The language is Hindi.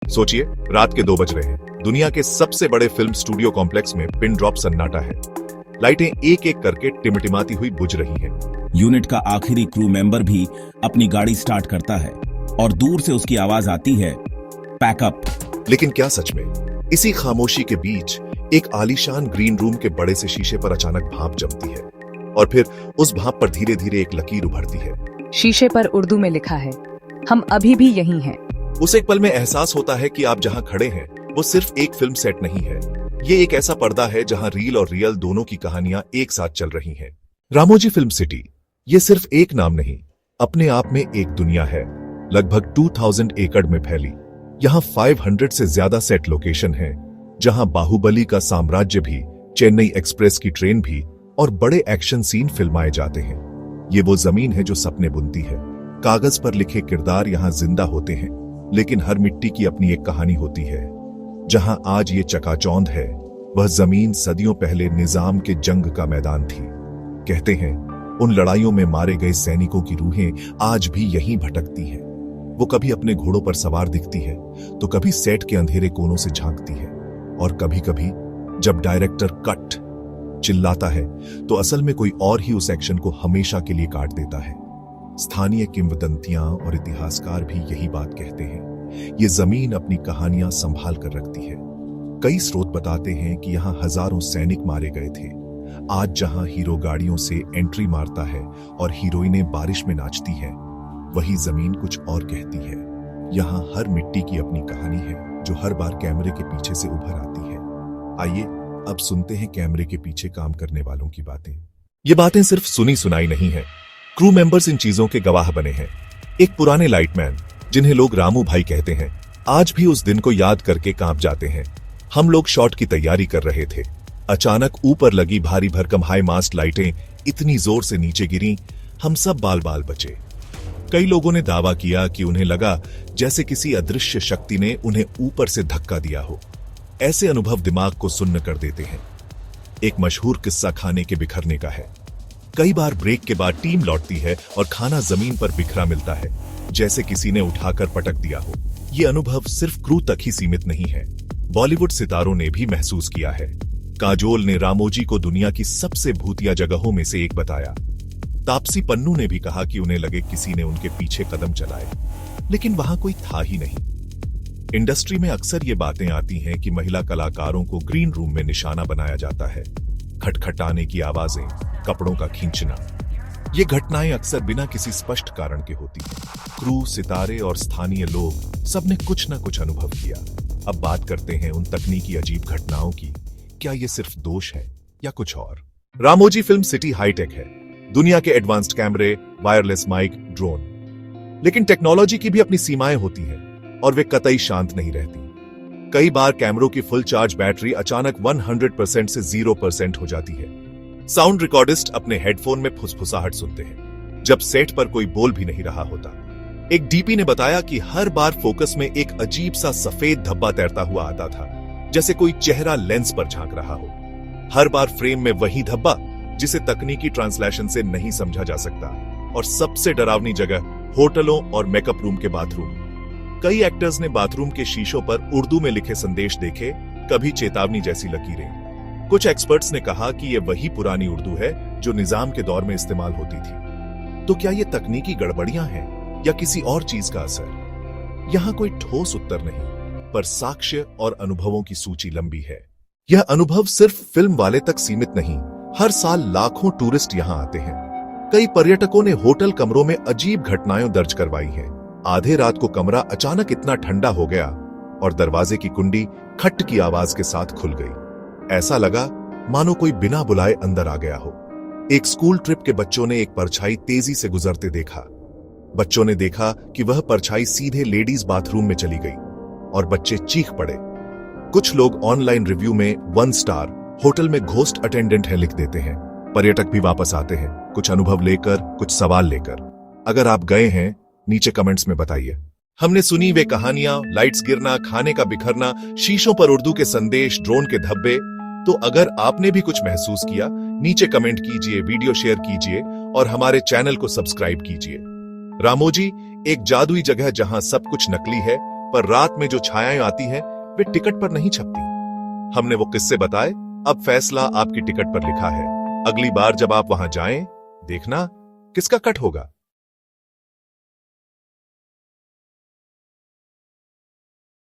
सोचिए, रात के 2 बज रहे हैं। दुनिया के सबसे बड़े फिल्म स्टूडियो कॉम्प्लेक्स में पिन ड्रॉप सन्नाटा है। लाइटें एक एक करके टिमटिमाती हुई बुझ रही हैं। यूनिट का आखिरी क्रू मेंबर भी अपनी गाड़ी स्टार्ट करता है और दूर से उसकी आवाज आती है, पैकअप। लेकिन क्या सच में इसी खामोशी के बीच एक आलीशान ग्रीन रूम के बड़े से शीशे पर अचानक भाप जमती है और फिर उस भाप पर धीरे धीरे एक लकीर उभरती है। शीशे पर उर्दू में लिखा है, हम अभी भी यहीं हैं। उस एक पल में एहसास होता है कि आप जहां खड़े हैं वो सिर्फ एक फिल्म सेट नहीं है, ये एक ऐसा पर्दा है जहां रील और रियल दोनों की कहानियां एक साथ चल रही हैं। रामोजी फिल्म सिटी ये सिर्फ एक नाम नहीं, अपने आप में एक दुनिया है। लगभग 2000 एकड़ में फैली यहां 500 से ज्यादा सेट लोकेशन है, जहां बाहुबली का साम्राज्य भी, चेन्नई एक्सप्रेस की ट्रेन भी और बड़े एक्शन सीन फिल्माए जाते हैं। ये वो जमीन है जो सपने बुनती है। कागज पर लिखे किरदार यहां जिंदा होते हैं, लेकिन हर मिट्टी की अपनी एक कहानी होती है। जहां आज ये चकाचौंध है, वह जमीन सदियों पहले निजाम के जंग का मैदान थी। कहते हैं उन लड़ाइयों में मारे गए सैनिकों की रूहें आज भी यहीं भटकती हैं। वो कभी अपने घोड़ों पर सवार दिखती है, तो कभी सेट के अंधेरे कोनों से झांकती है, और कभी कभी जब डायरेक्टर कट चिल्लाता है तो असल में कोई और ही उस एक्शन को हमेशा के लिए काट देता है। स्थानीय किंवदंतियां और इतिहासकार भी यही बात कहते हैं। ये जमीन अपनी कहानियां संभाल कर रखती है। कई स्रोत बताते हैं कि यहां हजारों सैनिक मारे गए थे। आज जहां हीरो गाड़ियों से एंट्री मारता है और हीरोइनें बारिश में नाचती हैं, वही जमीन कुछ और कहती है। यहां हर मिट्टी की अपनी कहानी है, जो हर बार कैमरे के पीछे से उभर आती है। आइए अब सुनते हैं कैमरे के पीछे काम करने वालों की बातें। ये बातें सिर्फ सुनी सुनाई नहीं है, क्रू मेंबर्स इन चीजों के गवाह बने हैं। एक पुराने लाइटमैन, जिन्हें लोग रामू भाई कहते हैं, आज भी उस दिन को याद करके कांप जाते हैं। हम लोग शॉट की तैयारी कर रहे थे, अचानक ऊपर लगी भारी भरकम हाई मास्ट लाइटें इतनी जोर से नीचे गिरी, हम सब बाल बाल बचे। कई लोगों ने दावा किया कि उन्हें लगा जैसे किसी अदृश्य शक्ति ने उन्हें ऊपर से धक्का दिया हो। ऐसे अनुभव दिमाग को सुन्न कर देते हैं। एक मशहूर किस्सा खाने के बिखरने का है। कई बार ब्रेक के बाद टीम लौटती है और खाना जमीन पर बिखरा मिलता है, जैसे किसी ने उठाकर पटक दिया हो। यह अनुभव सिर्फ क्रू तक ही सीमित नहीं है, बॉलीवुड सितारों ने भी महसूस किया है। काजोल ने रामोजी को दुनिया की सबसे भूतिया जगहों में से एक बताया। तापसी पन्नू ने भी कहा कि उन्हें लगे किसी ने उनके पीछे कदम चलाए, लेकिन वहां कोई था ही नहीं। इंडस्ट्री में अक्सर ये बातें आती हैं कि महिला कलाकारों को ग्रीन रूम में निशाना बनाया जाता है। खटखटाने की आवाजें, कपड़ों का खींचना, ये घटनाएं अक्सर बिना किसी स्पष्ट कारण के होती हैं। क्रू, सितारे और स्थानीय लोग सबने कुछ न कुछ अनुभव किया। अब बात करते हैं उन तकनीकी अजीब घटनाओं की। क्या ये सिर्फ दोष है या कुछ और? रामोजी फिल्म सिटी हाईटेक है, दुनिया के एडवांस्ड कैमरे, वायरलेस माइक, ड्रोन। लेकिन टेक्नोलॉजी की भी अपनी सीमाएं होती हैं और वे कतई शांत नहीं रहती। कई बार कैमरों की फुल चार्ज बैटरी अचानक 100% से 0% हो जाती है। साउंड रिकॉर्डिस्ट अपने हेडफोन में फुसफुसाहट सुनते हैं, जब सेट पर कोई बोल भी नहीं रहा होता। एक डीपी ने बताया कि हर बार फोकस में एक अजीब सा सफेद धब्बा तैरता हुआ आता था, जैसे कोई चेहरा लेंस पर झांक रहा हो। हर बार फ्रेम में वही धब्बा, जिसे तकनीकी ट्रांसलेशन से नहीं समझा जा सकता। और सबसे डरावनी जगह, होटलों और मेकअप रूम के बाथरूम। कई एक्टर्स ने बाथरूम के शीशों पर उर्दू में लिखे संदेश देखे, कभी चेतावनी जैसी लकीरें। कुछ एक्सपर्ट्स ने कहा कि यह वही पुरानी उर्दू है जो निजाम के दौर में इस्तेमाल होती थी। तो क्या ये तकनीकी गड़बड़ियां हैं या किसी और चीज का असर? यहां कोई ठोस उत्तर नहीं, पर साक्ष्य और अनुभवों की सूची लंबी है। यह अनुभव सिर्फ फिल्म वाले तक सीमित नहीं, हर साल लाखों टूरिस्ट यहां आते हैं। कई पर्यटकों ने होटल कमरों में अजीब घटनाएं दर्ज करवाई हैं। आधे रात को कमरा अचानक इतना ठंडा हो गया और दरवाजे की कुंडी खट की आवाज के साथ खुल गई। ऐसा लगा मानो कोई बिना बुलाए अंदर आ गया हो। एक स्कूल ट्रिप के बच्चों ने एक परछाई तेजी से गुजरते देखा। बच्चों ने देखा कि वह परछाई सीधे लेडीज बाथरूम में चली गई और बच्चे चीख पड़े। कुछ लोग ऑनलाइन रिव्यू में 1 स्टार, होटल में घोस्ट अटेंडेंट है लिख देते हैं। पर्यटक भी वापस आते हैं, कुछ अनुभव लेकर, कुछ सवाल लेकर। अगर आप गए हैं, नीचे कमेंट्स में बताइए। हमने सुनी वे कहानियां, लाइट्स गिरना, खाने का बिखरना, शीशों पर उर्दू के संदेश, ड्रोन के धब्बे। तो अगर आपने भी कुछ महसूस किया, नीचे कमेंट कीजिए, वीडियो शेयर कीजिए और हमारे चैनल को सब्सक्राइब कीजिए। रामोजी एक जादुई जगह जहां सब कुछ नकली है, पर रात में जो छायाएं आती हैं वे टिकट पर नहीं छपती। हमने वो किस्से बताए, अब फैसला आपकी टिकट पर लिखा है। अगली बार जब आप वहां जाएं, देखना किसका कट होगा।